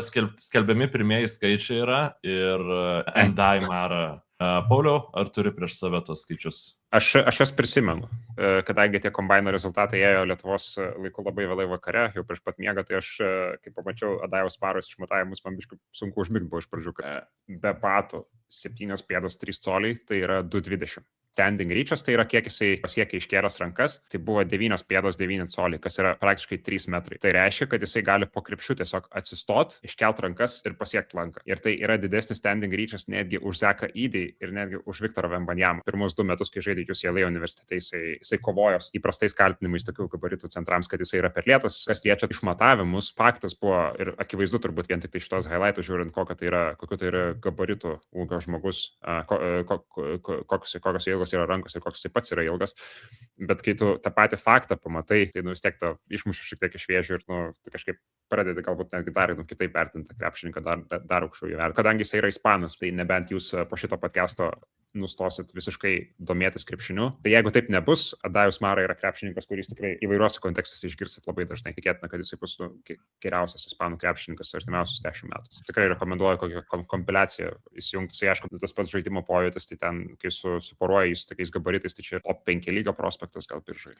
skelbiami pirmieji skaičiai yra ir Endai Mara. Pauliau, ar turi prieš save tos skaičius? Aš jas prisimenu, kadangi tie kombaino rezultatai ėjo Lietuvos laiku labai vėlai vakare, jau prieš pat miegą, tai aš, kai pamačiau Adajaus Maros išmatavimus, man biškai sunku užmigti buvo iš pradžių, be batų 7 pėdos 3 coliai, tai yra 2,20. Standing reachas, tai yra kiek jisai pasiekia iškėlęs rankas, tai buvo 9 pėdos 9 coliai, kas yra praktiškai 3 metrai. Tai reiškia, kad jisai gali po krepšiu tiesiog atsistot, iškelt rankas ir pasiekti lanką. Ir tai yra didesnis standing reachas netgi už Zeką Ydį ir netgi už Viktorą Vembanyamą. Pirmus 2 metus, kai žaidė UCLA universitete, jisai kovojo įprastais kaltinimais tokių gabaritų centrams, kad jisai yra per lėtas. Kas liečia išmatavimus, faktas buvo ir akivaizdu turbūt vien tik tai šitos highlightų žiūrint, kokio tai yra gabaritų ūgio žmogus, kokios ilgos yra rankos ir koks jis pats yra ilgas, bet kai tu tą patį faktą pamatai, tai vis tiek to išmuša šiek tiek iš vėžių ir tu kažkaip pradedi galbūt netgi dar kitaip vertinti krepšininką, dar aukščiau įvertinti. Kadangi jis yra ispanas, tai nebent jūs po šito podcast'o nustosit visiškai domėtis krepšiniu. Tai jeigu taip nebus, Adajus Mara yra krepšininkas, kuris tikrai įvairiuose kontekstuose išgirsit labai dažnai. Tikėtina, kad jisai bus geriausias ispanų krepšininkas artimiausius 10 metų. Tikrai rekomenduoju kokią kompiliaciją įsijungti. Tai aišku, tas pats žaidimo pojūtis, tai ten, kai suporuoja jis tokiais gabaritais, tai čia top 5 lygio prospektas gal biržai.